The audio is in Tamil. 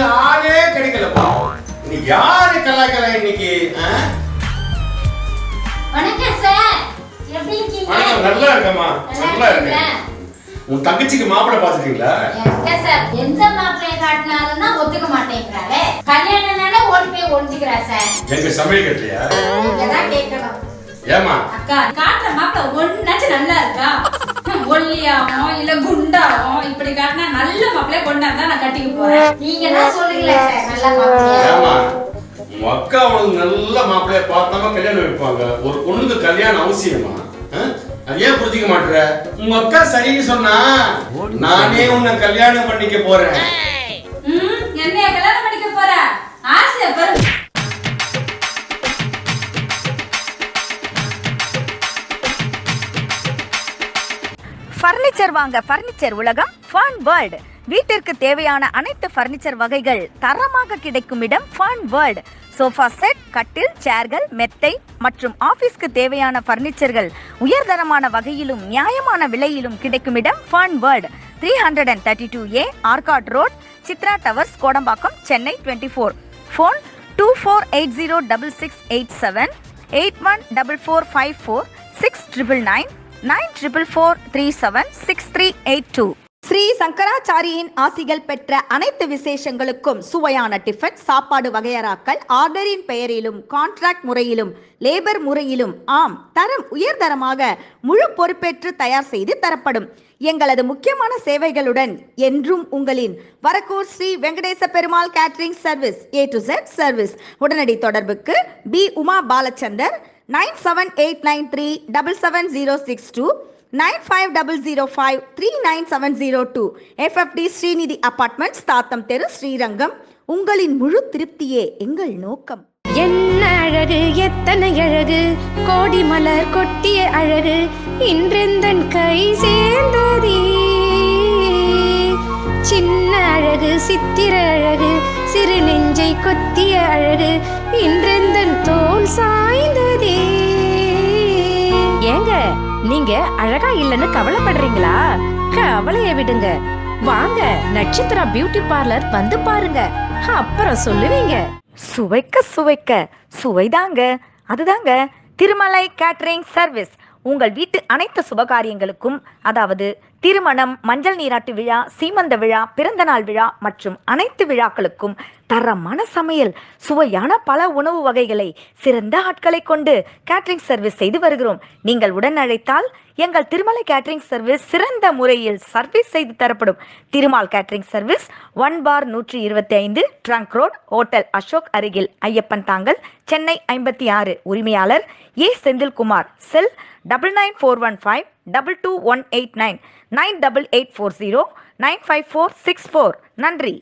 கலாய்க்கிறதுக்கு ஆளே கிடைக்கலப்பா. நீ யாரு கலாய்க்கல இன்னைக்கு? வணக்கம் சார், எப்படி இருக்கீங்க? வணக்கம், நல்லா இருக்கேம்மா, நல்லா இருக்கேன். உன் தங்கச்சிக்கு மாப்பிள்ளை பாத்துட்டீங்களா? சார், எந்த மாப்பிள்ளைய காட்டினாலும் தான் ஒத்துக்க மாட்டேங்கிறாரு. கல்யாணம்னால ஓடி போய் ஒழிஞ்சுக்கிறா சார். எங்க சமையல் கட்டலையா? நீங்க தான் கேட்கணும். ஏமா அக்கா, காட்டுற மாப்பிள்ளை ஒன்னாச்சும் நல்லா இருக்கா? ஒல்லியாவோ இல்ல குண்டாவோ இப்படி காட்டினா நல்ல மாப்பிள்ளைய கொண்டாந்தா நான் கட்டிக்க போறேன். நீங்க தான் சொல்றீங்களே சார், நல்ல மாப்பிள்ளையா? ஏமா உங்க அக்கா அவனுக்கு நல்ல மாப்பிள்ளைய பார்த்தாம கல்யாணம் வைப்பாங்க. ஒரு பொண்ணுக்கு கல்யாணம் அவசியமா? அது ஏன் புரிஞ்சுக்க மாட்டேற? உங்க அக்கா சரின்னு சொன்னா நானே உன்னை கல்யாணம் பண்ணிக்க போறேன். என்னைய கல்யாணம் பண்ணிக்க போற? ஆசைய பாரு. ஃபர்னிச்சர் வாங்க ஃபர்னிச்சர் உலகம் ஃபன் வேர்ல்ட். வீட்டிற்கு தேவையான அனைத்து ஃபர்னிச்சர் வகைகள் தரமாக கிடைக்கும் இடம் ஃபன் வேர்ல்ட். சோஃபா செட், கட்டில், சேர்கள், மெத்தை மற்றும் ஆபீஸ்க்கு தேவையான ஃபர்னிச்சர்கள் உயர்தரமான வகையிலும் நியாயமான விலையிலும் கிடைக்கும் இடம் fun world. 332A Arcot road, Chitra towers, Kodambakkam, Chennai 24. Phone 24806687, 814454 6999 94437638 Sri சங்கராச்சாரியின் ஆசிகள் பெற்ற அனைத்து விசேஷங்களுக்கும் சுவையான டிஃபன், சாப்பாடு வகையறாக்கள் ஆர்டரின் பெயரிலும் கான்ட்ராக்ட் முறையிலும் லேபர் முறையிலும் தரம் உயர்தரமாக முழு பொறுப்பேற்று தயார் செய்து தரப்படும். எங்களது முக்கியமான சேவைகளுடன் என்றும் உங்களின் Varakur Sri Venkatesa Perumal catering service, A to Z service. உடனடி தொடர்புக்கு B. Uma Balachandar 9789377062, 9500539702, FFD Srinidhi apartments, Thatham தெரு, ஸ்ரீரங்கம். உங்களின் முழு திருப்தியே எங்கள் நோக்கம். என்ன அழகு, எத்தனை அழகு, கோடி மலர் கொட்டிய அழகு, இன்றெந்தன் கை சேர்ந்ததே. சின்ன அழகு, சித்திர அழகு, சிறு நெஞ்சை கொத்திய அழகு, இன்றெந்தன் தோல் சாய்ந்ததே. ஏங்க, நீங்க அழகா இல்லைன்னு கவலைப்படுறீங்களா? கவலைய விடுங்க, வாங்க நட்சத்திரா பியூட்டி பார்லர் வந்து பாருங்க, அப்புறம் சொல்லுவீங்க. சுவைக்க சுவைக்க சுவைதாங்க, அதுதாங்க திருமலை கேட்டரிங் சர்வீஸ். உங்கள் வீட்டு அனைத்து சுபகாரியங்களுக்கும், அதாவது திருமணம், மஞ்சள் நீராட்டு விழா, சீமந்த விழா, பிறந்தநாள் விழா மற்றும் அனைத்து விழாக்களுக்கும் தரமான சமையல், சுவையான பல உணவு வகைகளை சிறந்த ஆட்களை கொண்டு கேட்டரிங் சர்வீஸ் செய்து வருகிறோம். நீங்கள் உடன் அழைத்தால் எங்கள் திருமலை கேட்டரிங் சர்வீஸ் சிறந்த முறையில் சர்வீஸ் செய்து தரப்படும். Thirumal catering service 1/125 trunk road, hotel Ashok அருகில், ஐயப்பன் தாங்கல், சென்னை 56. உரிமையாளர் ஏ. செந்தில்குமார். செல் 9941522189, 98840 95464. நன்றி.